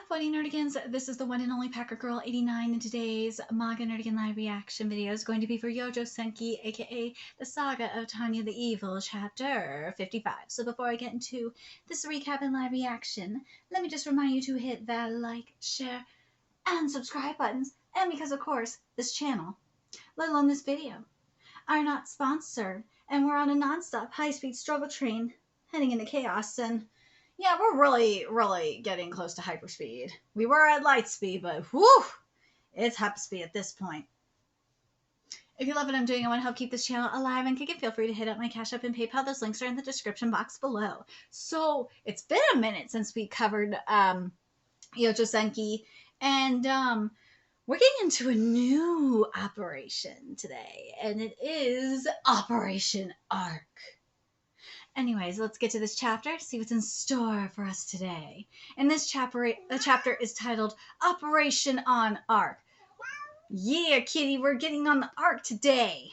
Funny Nerdigans, this is the one and only Packer Girl 89, and today's Manga Nerdigan live reaction video is going to be for Yojo Senki, aka the Saga of Tanya the Evil, chapter 55. So before I get into this recap and live reaction, let me just remind you to hit that like, share, and subscribe buttons, and because of course, this channel, let alone this video, are not sponsored, and we're on a non-stop high-speed struggle train heading into chaos, and yeah, we're really getting close to hyperspeed. We were at light speed, but whew, it's hyperspeed at this point. If you love what I'm doing and want to help keep this channel alive and kick it, feel free to hit up my Cash App and PayPal. Those links are in the description box below. So it's been a minute since we covered Yojo Senki, and we're getting into a new operation today, and it is Operation Arc. Anyways, let's get to this chapter, see what's in store for us today. In this chapter, the chapter is titled Operation on Arc. Yeah, kitty, we're getting on the Arc today.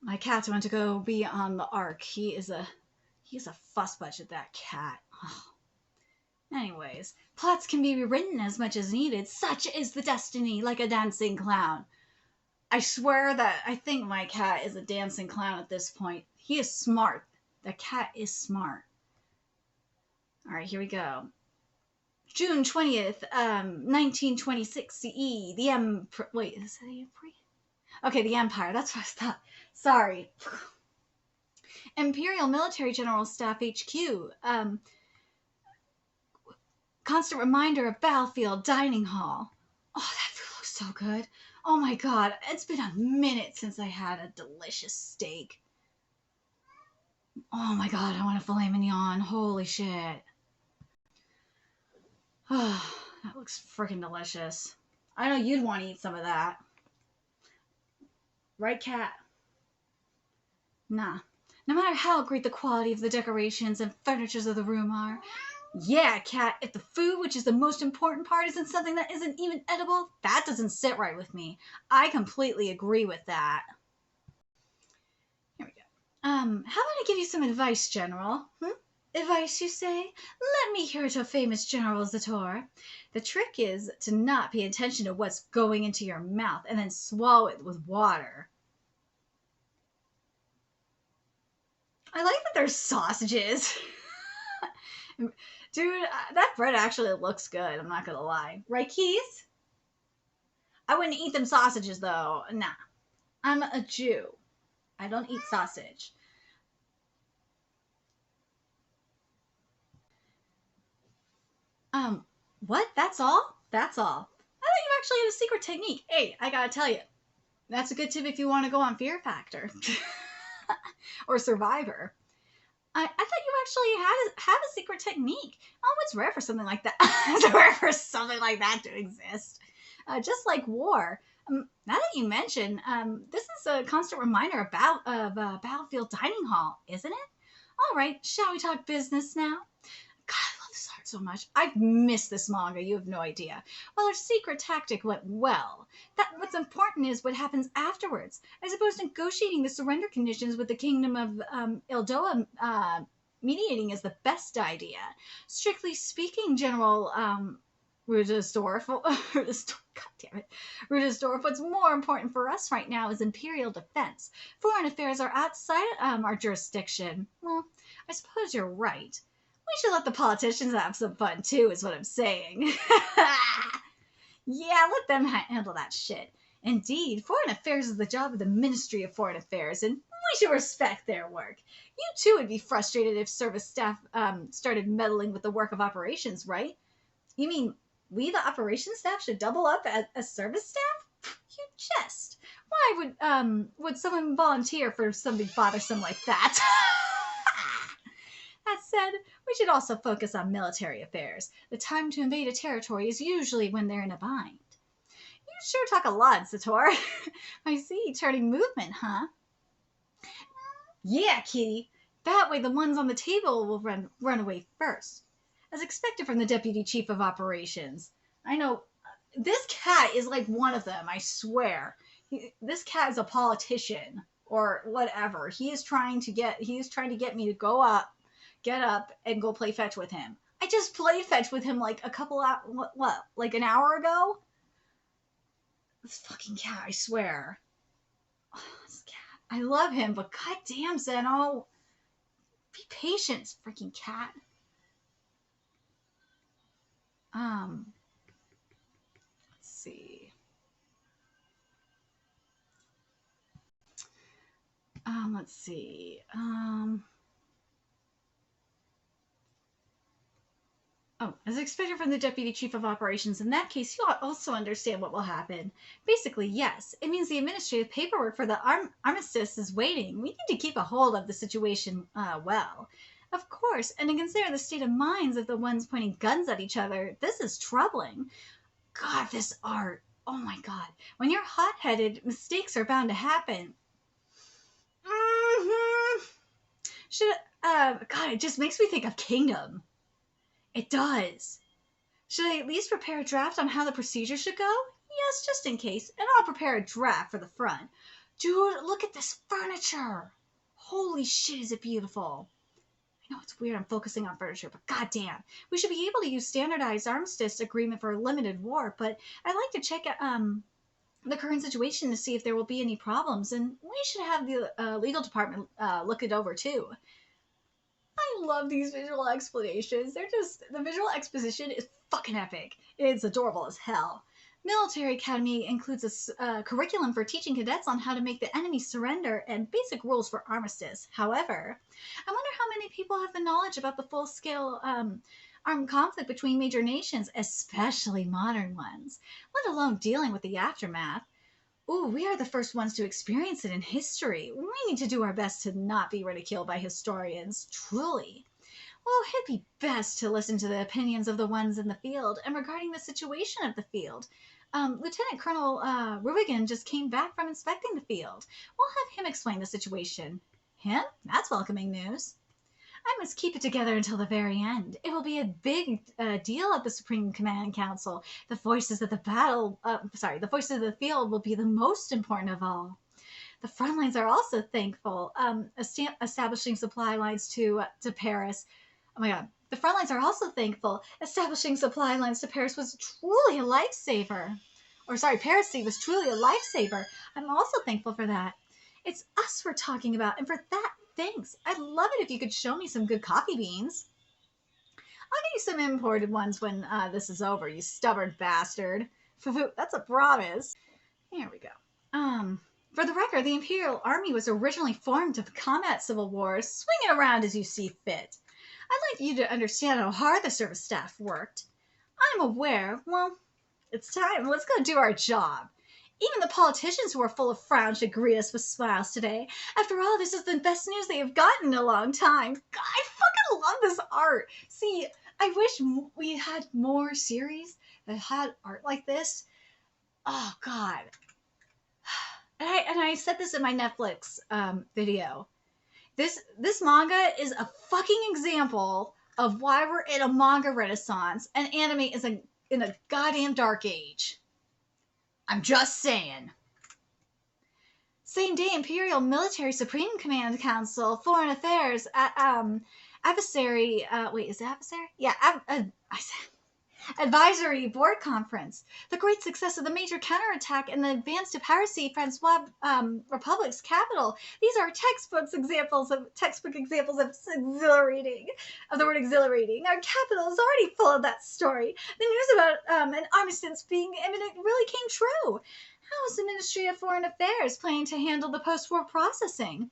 My cat's want to go be on the Arc. He's a fuss budget, that cat. Oh. Anyways, plots can be rewritten as much as needed. Such is the destiny, like a dancing clown. I swear that I think my cat is a dancing clown at this point. He is smart. The cat is smart. All right, here we go. June 20th, 1926 CE. The Emperor. Wait, is that the Emperor? Okay, the Empire. That's what I thought. Sorry. Imperial Military General Staff HQ. Constant reminder of battlefield dining hall. Oh, that food looks so good. Oh my god, it's been a minute since I had a delicious steak. Oh my god, I want a filet mignon. Holy shit. Oh, that looks freaking delicious. I know you'd want to eat some of that. Right, cat? Nah. No matter how great the quality of the decorations and furnitures of the room are, yeah, cat, if the food, which is the most important part, isn't something that isn't even edible, that doesn't sit right with me. I completely agree with that. Here we go. How about I give you some advice, General? Advice, you say? Let me hear it, O famous General Zator. The trick is to not pay attention to what's going into your mouth and then swallow it with water. I like that there's sausages. Dude, that bread actually looks good. I'm not gonna lie. Right, Keys? I wouldn't eat them sausages, though. Nah. I'm a Jew. I don't eat sausage. What? That's all? That's all. I thought you actually had a secret technique. Hey, I gotta tell you. That's a good tip if you want to go on Fear Factor. Or Survivor. I thought you actually have a secret technique. Oh, it's rare for something like that. It's rare for something like that to exist. Just like war. Now that you mention, this is a constant reminder about Battlefield Dining Hall, isn't it? All right, shall we talk business now? God, I love this art so much. I've missed this manga. You have no idea. Well, our secret tactic went well. What's important is what happens afterwards. I suppose negotiating the surrender conditions with the Kingdom of Ildoa mediating is the best idea. Strictly speaking, General Rudesdorf, what's more important for us right now is imperial defense. Foreign affairs are outside our jurisdiction. Well, I suppose you're right. We should let the politicians have some fun too, is what I'm saying. Yeah, let them handle that shit. Indeed, foreign affairs is the job of the Ministry of Foreign Affairs, and we should respect their work. You too would be frustrated if service staff started meddling with the work of operations, right? You mean we, the operations staff, should double up as service staff? You jest. Why would someone volunteer for something bothersome like that? That said, we should also focus on military affairs. The time to invade a territory is usually when they're in a bind. You sure talk a lot, Zator. I see, turning movement, huh? Yeah, kitty. That way the ones on the table will run away first. As expected from the Deputy Chief of Operations. I know, this cat is like one of them, I swear. This cat is a politician, or whatever. He is trying to get me to go up, get up and go play fetch with him. I just played fetch with him like a couple hours, like an hour ago? This fucking cat, I swear. Oh, this cat. I love him, but goddamn, Zeno. Be patient, freaking cat. Let's see. Let's see. Oh, as expected from the Deputy Chief of Operations, in that case, you also understand what will happen. Basically, yes. It means the administrative paperwork for the armistice is waiting. We need to keep a hold of the situation well. Of course, and to consider the state of minds of the ones pointing guns at each other, this is troubling. God, this art. Oh my God. When you're hot-headed, mistakes are bound to happen. God, it just makes me think of Kingdom. It does. Should I at least prepare a draft on how the procedure should go? Yes, just in case. And I'll prepare a draft for the front. Dude, look at this furniture. Holy shit, is it beautiful. I know it's weird I'm focusing on furniture, but goddamn. We should be able to use standardized armistice agreement for a limited war, but I'd like to check the current situation to see if there will be any problems, and we should have the legal department look it over too. I love these visual explanations. The visual exposition is fucking epic. It's adorable as hell. Military Academy includes a curriculum for teaching cadets on how to make the enemy surrender and basic rules for armistice. However, I wonder how many people have the knowledge about the full-scale armed conflict between major nations, especially modern ones, let alone dealing with the aftermath. Ooh, we are the first ones to experience it in history. We need to do our best to not be ridiculed by historians, truly. Well, it'd be best to listen to the opinions of the ones in the field, and regarding the situation of the field. Lieutenant Colonel Ruigan just came back from inspecting the field. We'll have him explain the situation. Him? That's welcoming news. I must keep it together until the very end. It will be a big deal at the Supreme Command Council. The voices of the field will be the most important of all. The front lines are also thankful. Establishing supply lines to Paris. Oh my God. The front lines are also thankful. Establishing supply lines to Paris was truly a lifesaver. Paris was truly a lifesaver. I'm also thankful for that. It's us we're talking about, and for that, thanks. I'd love it if you could show me some good coffee beans. I'll get you some imported ones when this is over, you stubborn bastard. That's a promise. Here we go. For the record, the Imperial Army was originally formed to combat civil wars. Swing it around as you see fit. I'd like you to understand how hard the service staff worked. I'm aware. Well, it's time. Let's go do our job. Even the politicians who are full of frowns should greet us with smiles today. After all, this is the best news they have gotten in a long time. God, I fucking love this art. See, I wish we had more series that had art like this. Oh, God. And I said this in my Netflix video. This manga is a fucking example of why we're in a manga renaissance and anime is in a goddamn dark age. I'm just saying. Same day, Imperial Military Supreme Command Council, Foreign Affairs, Advisory, is it Advisory? Yeah, Advisory Board Conference. The great success of the major counterattack and the advance to piracy, Francois Republic's capital. These are textbook examples of exhilarating, of the word exhilarating. Our capital is already full of that story. The news about an armistice being imminent really came true. How is the Ministry of Foreign Affairs planning to handle the post-war processing?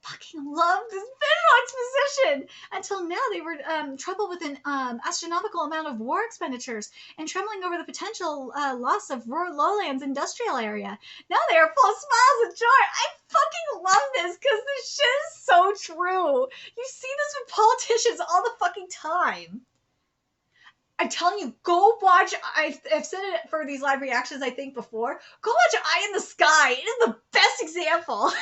Fucking love this visual exposition. Until now, they were troubled with an astronomical amount of war expenditures and trembling over the potential loss of rural lowlands industrial area. Now they are full of smiles and joy. I fucking love this because this shit is so true. You see this with politicians all the fucking time. I'm telling you, go watch. I've said it for these live reactions, I think, before. Go watch Eye in the Sky. It is the best example.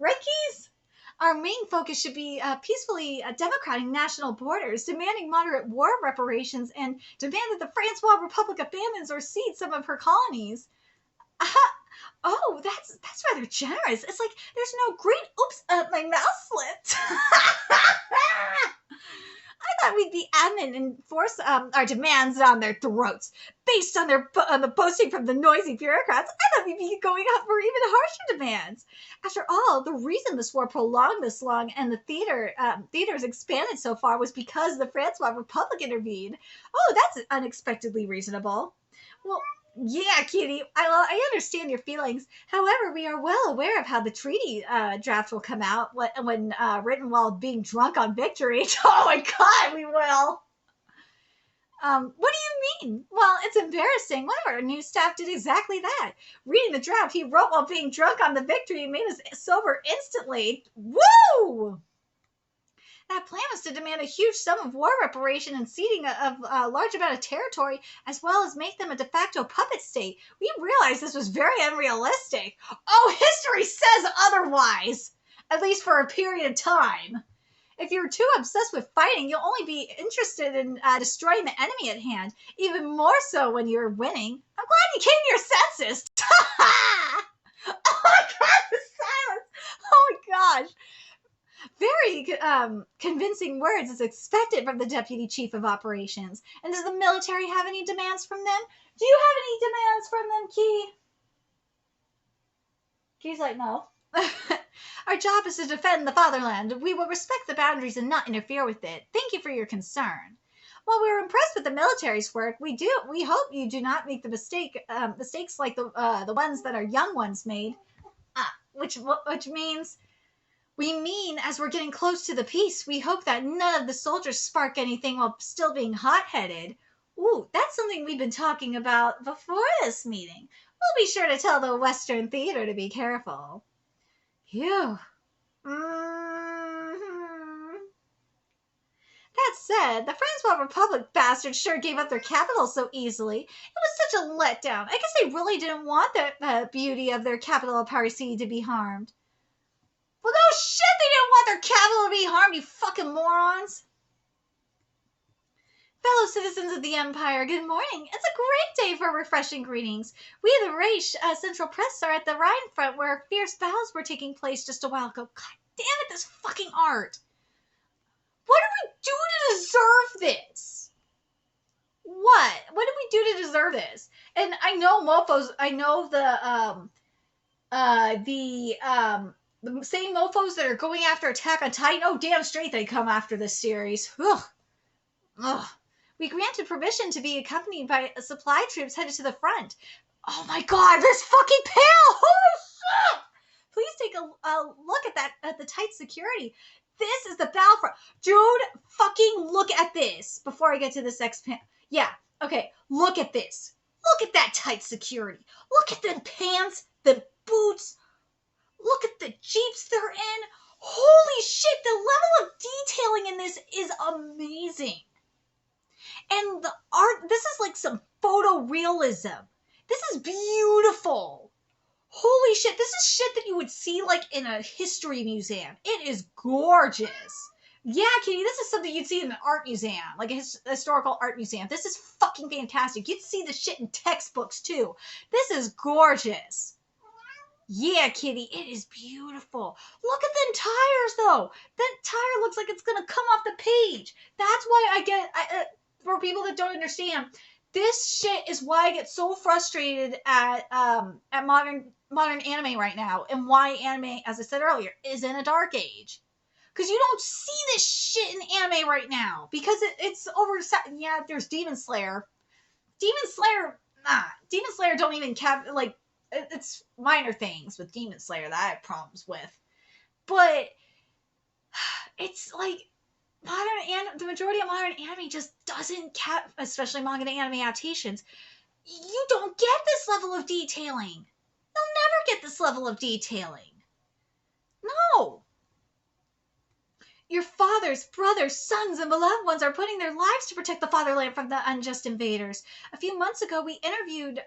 Right, Keys? Our main focus should be peacefully democratic national borders, demanding moderate war reparations, and demand that the Francois Republic abandons or cedes some of her colonies. Oh, that's rather generous. It's like there's no great. Oops, my mouth slipped. I thought we'd be adamant and force our demands down their throats based on on the boasting from the noisy bureaucrats. I thought we'd be going up for even harsher demands. After all, the reason this war prolonged this long and the theaters expanded so far was because the Francois Republic intervened. Oh, that's unexpectedly reasonable. Well, yeah, Kitty, I understand your feelings. However, we are well aware of how the treaty draft will come out when written while being drunk on victory. Oh my God, we will. What do you mean? Well, it's embarrassing. One of our new staff did exactly that. Reading the draft, he wrote while being drunk on the victory and made us sober instantly. Woo! That plan was to demand a huge sum of war reparation and ceding of a large amount of territory, as well as make them a de facto puppet state. We realized this was very unrealistic. Oh, history says otherwise, at least for a period of time. If you're too obsessed with fighting, you'll only be interested in destroying the enemy at hand, even more so when you're winning. I'm glad you came to your senses. Oh my God, the silence. Oh my gosh. Very convincing words is expected from the Deputy Chief of Operations. And does the military have any demands from them? Do you have any demands from them, Key? Key's like, no. Our job is to defend the fatherland. We will respect the boundaries and not interfere with it. Thank you for your concern. While we're impressed with the military's work, we hope you do not make the mistakes like the ones that our young ones made. Which means... We mean, as we're getting close to the peace, we hope that none of the soldiers spark anything while still being hot-headed. Ooh, that's something we've been talking about before this meeting. We'll be sure to tell the Western Theater to be careful. Phew. That said, the Francois Republic bastards sure gave up their capital so easily. It was such a letdown. I guess they really didn't want the beauty of their capital of Paris to be harmed. Well, no shit, they didn't want their capital to be harmed, you fucking morons. Fellow citizens of the Empire, good morning. It's a great day for refreshing greetings. We, the Reich Central Press, are at the Rhine front where fierce battles were taking place just a while ago. God damn it, this fucking art. What did we do to deserve this? What? What did we do to deserve this? And I know mofos, I know the same mofos that are going after Attack on Titan. Oh, damn straight they come after this series. Ugh. Ugh. We granted permission to be accompanied by supply troops headed to the front. Oh my God, this fucking pale! Holy shit! Please take a look at the tight security. This is the battlefront. Dude, fucking look at this before I get to this Yeah, okay, look at this. Look at that tight security. Look at the pants, the boots. Look at the jeeps they're in. Holy shit, the level of detailing in this is amazing. And the art, this is like some photorealism. This is beautiful. Holy shit, this is shit that you would see like in a history museum. It is gorgeous. Yeah, Kitty, this is something you'd see in an art museum, like a historical art museum. This is fucking fantastic. You'd see this shit in textbooks too. This is gorgeous. Yeah, Kitty, it is beautiful. Look at them tires, though. That tire looks like it's going to come off the page. That's why for people that don't understand, this shit is why I get so frustrated at modern anime right now, and why anime, as I said earlier, is in a dark age. Because you don't see this shit in anime right now. Because it's over... Yeah, there's Demon Slayer. Demon Slayer don't even like... It's minor things with Demon Slayer that I have problems with. But it's like the majority of modern anime just doesn't especially manga and anime adaptations. You don't get this level of detailing. You'll never get this level of detailing. No. Your fathers, brothers, sons, and beloved ones are putting their lives to protect the fatherland from the unjust invaders. A few months ago, we interviewed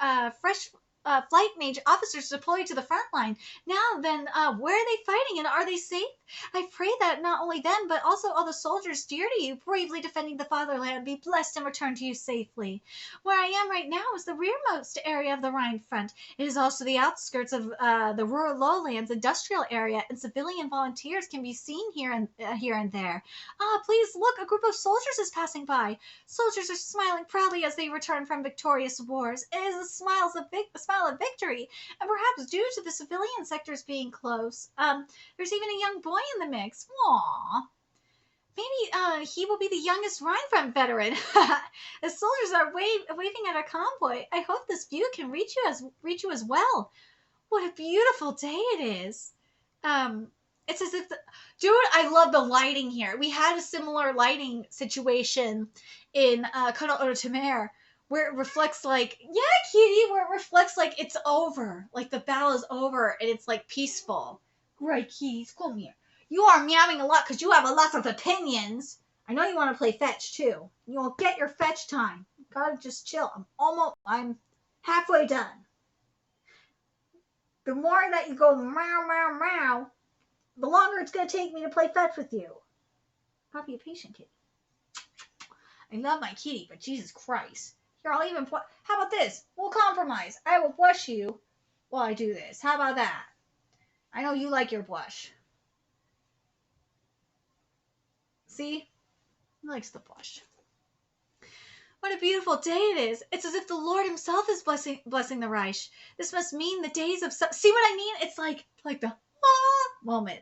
flight mage officers deployed to the front line. Now then, where are they fighting and are they safe? I pray that not only them, but also all the soldiers dear to you, bravely defending the fatherland, be blessed and return to you safely. Where I am right now is the rearmost area of the Rhine front. It is also the outskirts of the rural lowlands industrial area, and civilian volunteers can be seen here and there. Please look, a group of soldiers is passing by. Soldiers are smiling proudly as they return from victorious wars. It is a smile of victory, and perhaps due to the civilian sectors being close. There's even a young boy in the mix. Aww. Maybe he will be the youngest Rhine front veteran. The soldiers are waving at our convoy. I hope this view can reach you as well. What a beautiful day it is. It's as if dude, I love the lighting here. We had a similar lighting situation in Kono Orotomere where it reflects like, yeah, kitty, where it reflects like it's over, like the battle is over and it's like peaceful. Right, kitties, come here. You are meowing a lot because you have a lot of opinions. I know you want to play fetch too. You'll get your fetch time. Gotta just chill. I'm halfway done. The more that you go meow, meow, meow, the longer it's going to take me to play fetch with you. I'll be a patient kitty. I love my kitty, but Jesus Christ. Here, I'll even how about this? We'll compromise. I will blush you while I do this. How about that? I know you like your blush. See? He likes the blush. What a beautiful day it is. It's as if the Lord himself is blessing the Reich. This must mean the days of... See what I mean? It's like the moment.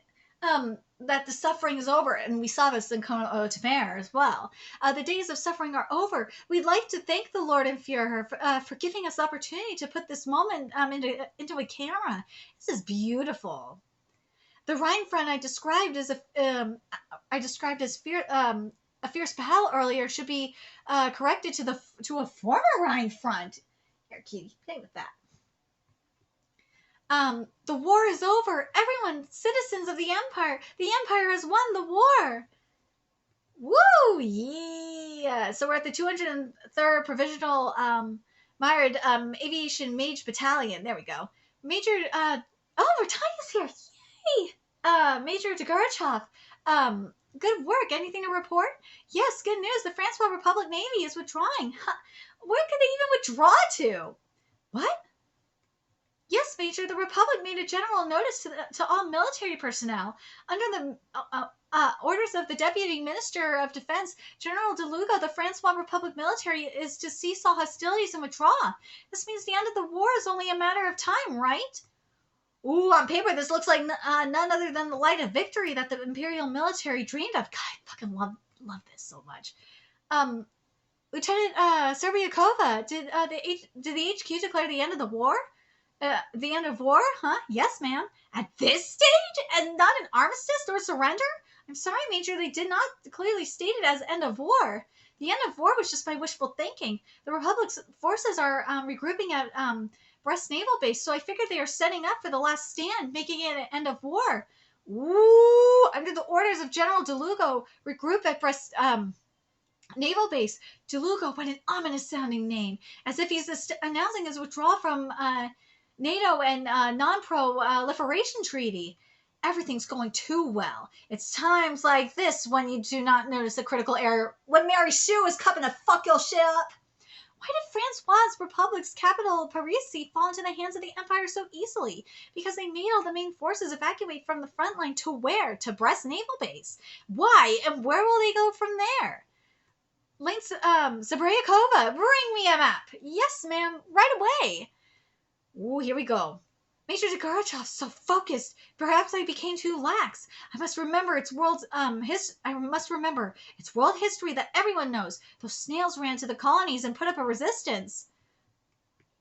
That the suffering is over, and we saw this in Kono Orotomere as well. The days of suffering are over. We'd like to thank the Lord and Führer for giving us the opportunity to put this moment into a camera. This is beautiful. The Rhine front I described as a fierce battle earlier should be corrected to a former Rhine front. Here, kitty, play with that. The war is over. Everyone, citizens of the Empire has won the war. Woo! Yeah. So we're at the 203rd Provisional Mired Aviation Mage Battalion. There we go. Major, Ratanya's here. Yay! Major Dugurchov. Good work. Anything to report? Yes, good news. The Francois Republic Navy is withdrawing. Where could they even withdraw to? What? Yes, Major, the Republic made a general notice to all military personnel. Under the orders of the Deputy Minister of Defense, General De Lugo, the Francois Republic military is to cease all hostilities and withdraw. This means the end of the war is only a matter of time, right? Ooh, on paper, this looks like none other than the light of victory that the Imperial military dreamed of. God, I fucking love this so much. Lieutenant Serbiakova, did the HQ declare the end of the war? The end of war? Huh? Yes, ma'am. At this stage? And not an armistice or surrender? I'm sorry, Major, they did not clearly state it as end of war. The end of war was just by wishful thinking. The Republic's forces are regrouping at Brest Naval Base, so I figured they are setting up for the last stand, making it an end of war. Ooh! Under the orders of General De Lugo, regroup at Brest Naval Base. De Lugo, what an ominous-sounding name. As if he's announcing his withdrawal from... NATO and non-proliferation treaty. Everything's going too well. It's times like this when you do not notice a critical error. When Mary Sue is coming to fuck your shit up. Why did Francois Republic's capital, Parisi, fall into the hands of the Empire so easily? Because they made all the main forces evacuate from the front line to where? To Brest Naval Base. Why? And where will they go from there? Zabriakova, bring me a map. Yes, ma'am, right away. Ooh, here we go. Major Dugurchov, so focused. Perhaps I became too lax. I must remember it's world history that everyone knows. Those snails ran to the colonies and put up a resistance.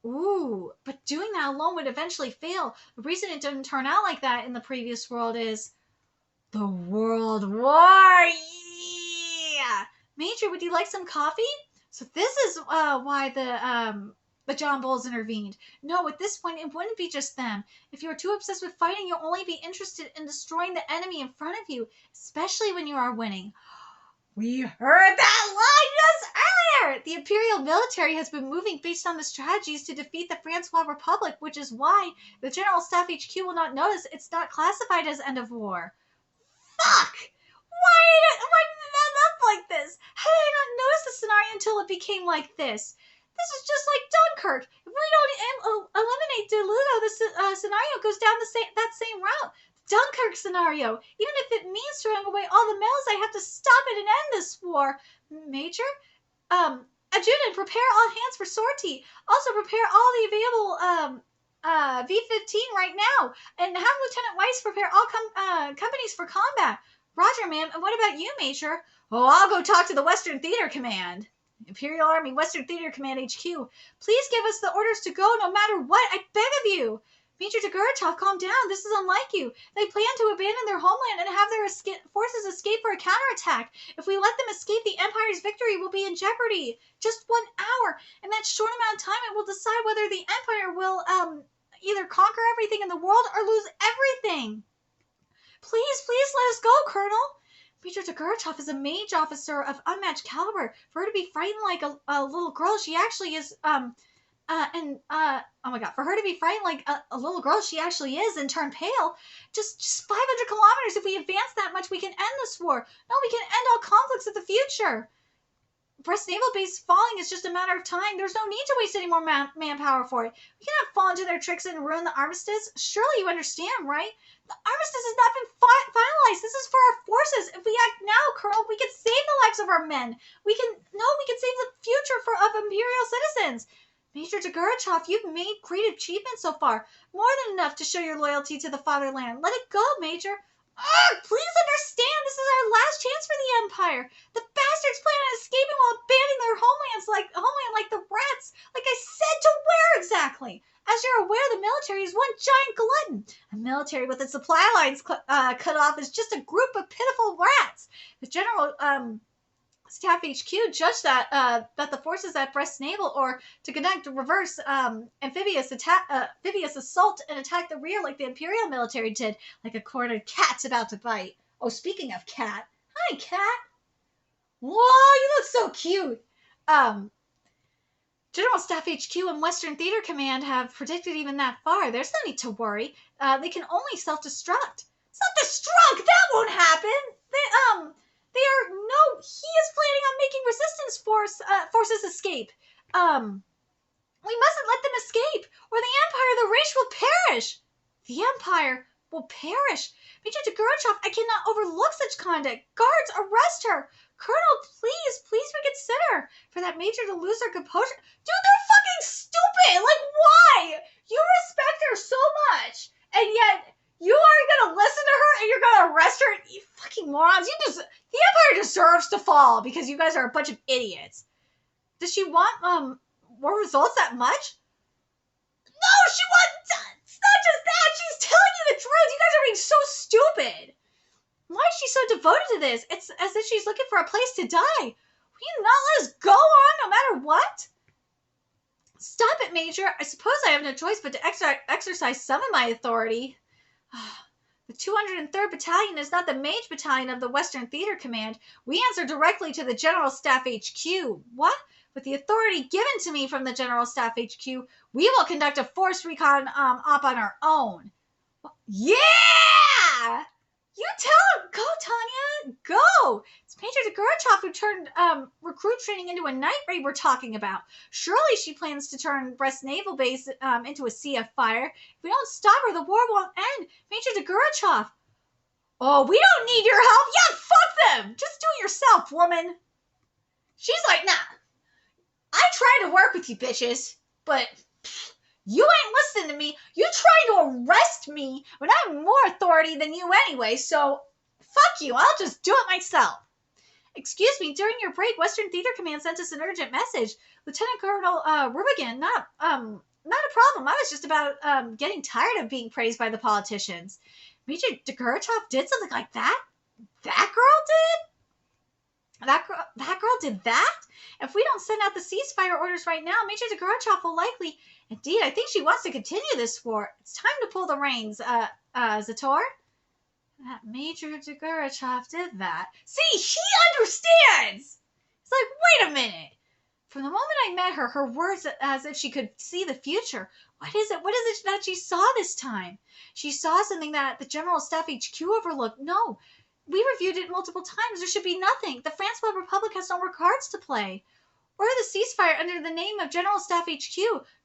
Ooh, but doing that alone would eventually fail. The reason it didn't turn out like that in the previous world is the World War. Yeah. Major, would you like some coffee? So this is why the John Bulls intervened. No, at this point, it wouldn't be just them. If you are too obsessed with fighting, you'll only be interested in destroying the enemy in front of you, especially when you are winning. We heard that line just there! The Imperial military has been moving based on the strategies to defeat the Francois Republic, which is why the General Staff HQ will not notice it's not classified as end of war. Fuck! Why did it end up like this? How did I not notice the scenario until it became like this? This is just like Dunkirk. If we don't eliminate DeLudo, the scenario goes down that same route. Dunkirk scenario. Even if it means throwing away all the medals, I have to stop it and end this war. Major? Adjutant, prepare all hands for sortie. Also prepare all the available V-15 right now. And have Lieutenant Weiss prepare all companies for combat. Roger, ma'am. And what about you, Major? Oh, I'll go talk to the Western Theater Command. Imperial Army Western Theater Command HQ. Please give us the orders to go no matter what. I beg of you. Major Degurachov, calm down. This is unlike you. They plan to abandon their homeland and have their forces escape for a counterattack. If we let them escape, the Empire's victory will be in jeopardy. Just 1 hour. In that short amount of time, it will decide whether the Empire will either conquer everything in the world or lose everything. Please let us go, Colonel. Major Degurachov is a mage officer of unmatched caliber. For her to be frightened like a little girl, she actually is, oh my god, for her to be frightened like a little girl, she actually is and turn pale. Just 500 kilometers. If we advance that much, we can end this war. No, we can end all conflicts of the future. Brest Naval Base falling is just a matter of time. There's no need to waste any more manpower for it. We cannot fall into their tricks and ruin the armistice. Surely you understand, right? The armistice has not been finalized. This is for our forces. If we act now, Colonel, we can save the lives of our men. We can save the future of Imperial citizens. Major Degurachov, you've made great achievements so far. More than enough to show your loyalty to the fatherland. Let it go, Major. Please understand, this is our last chance for the Empire. The bastards plan on escaping while abandoning their homeland like the rats. Like I said, to where exactly? As you're aware, the military is one giant glutton. A military with its supply lines cut off is just a group of pitiful rats. The General Staff HQ judged that the forces at Brest Naval or to conduct a reverse amphibious assault and attack the rear like the Imperial military did, like a cornered cat's about to bite. Oh, speaking of cat, hi cat. Whoa, you look so cute. General Staff HQ and Western Theater Command have predicted even that far. There's no need to worry. They can only self-destruct. Self-destruct? That won't happen. He is planning on making resistance forces escape. We mustn't let them escape, or the Empire, the race will perish. The Empire will perish. Major Degurachov, I cannot overlook such conduct. Guards, arrest her. Colonel, please reconsider. For that Major to lose her composure. Dude, they're fucking stupid. Like, why? You respect her so much, and yet you are gonna listen to her and you're gonna arrest her? You fucking morons. The Empire deserves to fall because you guys are a bunch of idiots. Does she want more results that much? No, she wants. It's not just that. She's telling you the truth. You guys are being so stupid. Why is she so devoted to this? It's as if she's looking for a place to die. Will you not let us go on no matter what? Stop it, Major. I suppose I have no choice but to exercise some of my authority. The 203rd Battalion is not the mage battalion of the Western Theater Command. We answer directly to the General Staff HQ. What? With the authority given to me from the General Staff HQ, we will conduct a force recon op on our own. Yeah! You tell him! Go, Tanya! Go! It's Major Degurachov who turned recruit training into a night raid we're talking about. Surely she plans to turn Brest Naval Base into a sea of fire. If we don't stop her, the war won't end. Major Degurachov! Oh, we don't need your help! Yeah, fuck them! Just do it yourself, woman! She's like, nah. I tried to work with you bitches, but you ain't listening to me. You tried to arrest me when I have more authority than you anyway, so fuck you. I'll just do it myself. Excuse me, during your break, Western Theater Command sent us an urgent message. Lieutenant Colonel Rubigan, not a problem. I was just about getting tired of being praised by the politicians. Major Degurachov did something like that? That girl did? That girl did that? If we don't send out the ceasefire orders right now, Major Degurachov will likely... Indeed, I think she wants to continue this war. It's time to pull the reins, Zator. That Major Degurachov did that. See, he understands! It's like, wait a minute. met her, her words as if she could see the future. What is it? What is it that she saw this time? She saw something that the General Staff HQ overlooked. No, we reviewed it multiple times. There should be nothing. The Francois Republic has no more cards to play. Order the ceasefire under the name of General Staff HQ.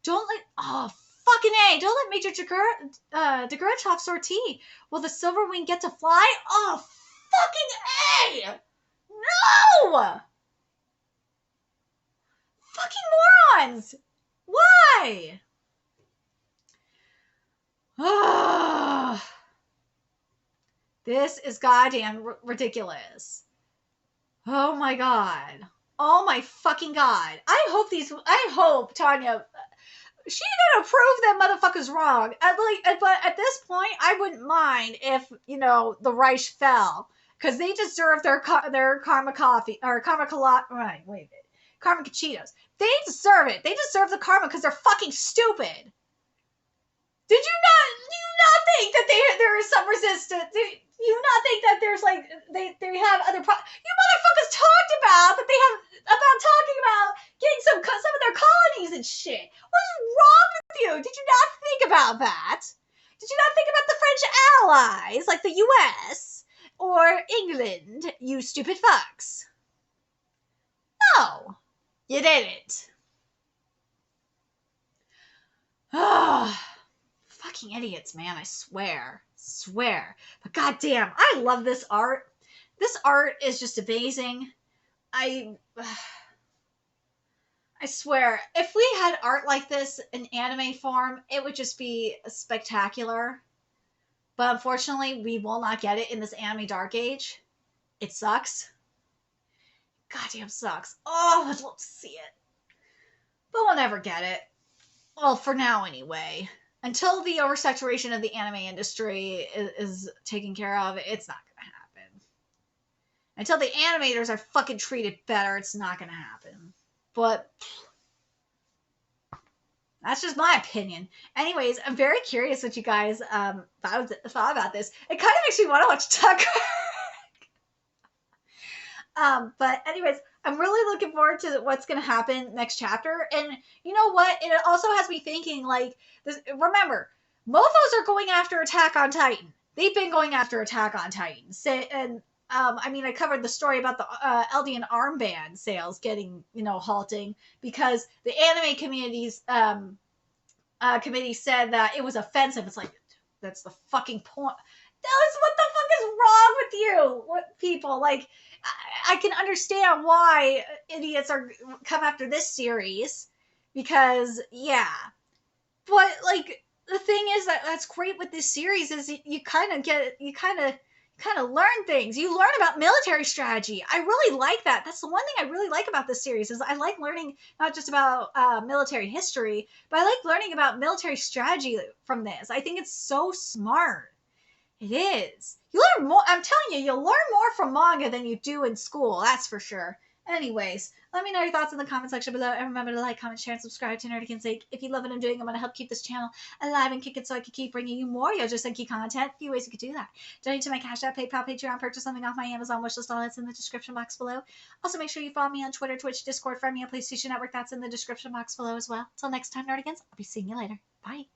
Don't let... Oh, fucking A. Don't let Major Degurachov sortie. Will the Silver Wing get to fly? Oh, fucking A! No! Fucking morons! Why? This is goddamn ridiculous. Oh my god. Oh my fucking god. I hope Tanya, she gonna prove them motherfuckers wrong. But at this point, I wouldn't mind if, the Reich fell. Because they deserve their karma coffee, or karma karma Cheetos. They deserve it. They deserve the karma because they're fucking stupid. Do you not think that there is some resistance? Do you not think that there's they have other you motherfuckers talked about that they have about talking about getting some of their colonies and shit. What's wrong with you? Did you not think about that? Did you not think about the French allies like the U.S. or England? You stupid fucks. No, you didn't. Fucking idiots, man, I swear. But goddamn, I love this art. This art is just amazing. I swear, if we had art like this in anime form, it would just be spectacular. But unfortunately, we will not get it in this anime dark age. It sucks. Goddamn sucks. Oh, I'd love to see it. But we'll never get it. Well, for now anyway. Until the oversaturation of the anime industry is taken care of, it's not going to happen. Until the animators are fucking treated better, it's not going to happen. But that's just my opinion. Anyways, I'm very curious what you guys thought about this. It kind of makes me want to watch Tucker. But anyways, I'm really looking forward to what's going to happen next chapter. And you know what? It also has me thinking, this. Remember, mofos are going after Attack on Titan. They've been going after Attack on Titan. And, I covered the story about the Eldian armband sales getting, halting because the anime community's committee said that it was offensive. It's like, that's the fucking point. What the fuck is wrong with you? What people I can understand why idiots are come after this series because but the thing is that's great with this series is you kind of learn things. You learn about military strategy. I really like that. That's the one thing I really like about this series is I like learning not just about military history, but I like learning about military strategy from this. I think it's so smart. It is. You learn more. I'm telling you, you'll learn more from manga than you do in school. That's for sure. Anyways, let me know your thoughts in the comment section below. And remember to like, comment, share, and subscribe to Nerdigan's sake. If you love what I'm doing, I'm going to help keep this channel alive and kick it so I can keep bringing you more Yojo Senki content. A few ways you could do that. Donate to my Cash App, PayPal, Patreon, purchase something off my Amazon wishlist. All that's in the description box below. Also, make sure you follow me on Twitter, Twitch, Discord, friend me on PlayStation Network. That's in the description box below as well. Till next time, Nerdigans, I'll be seeing you later. Bye.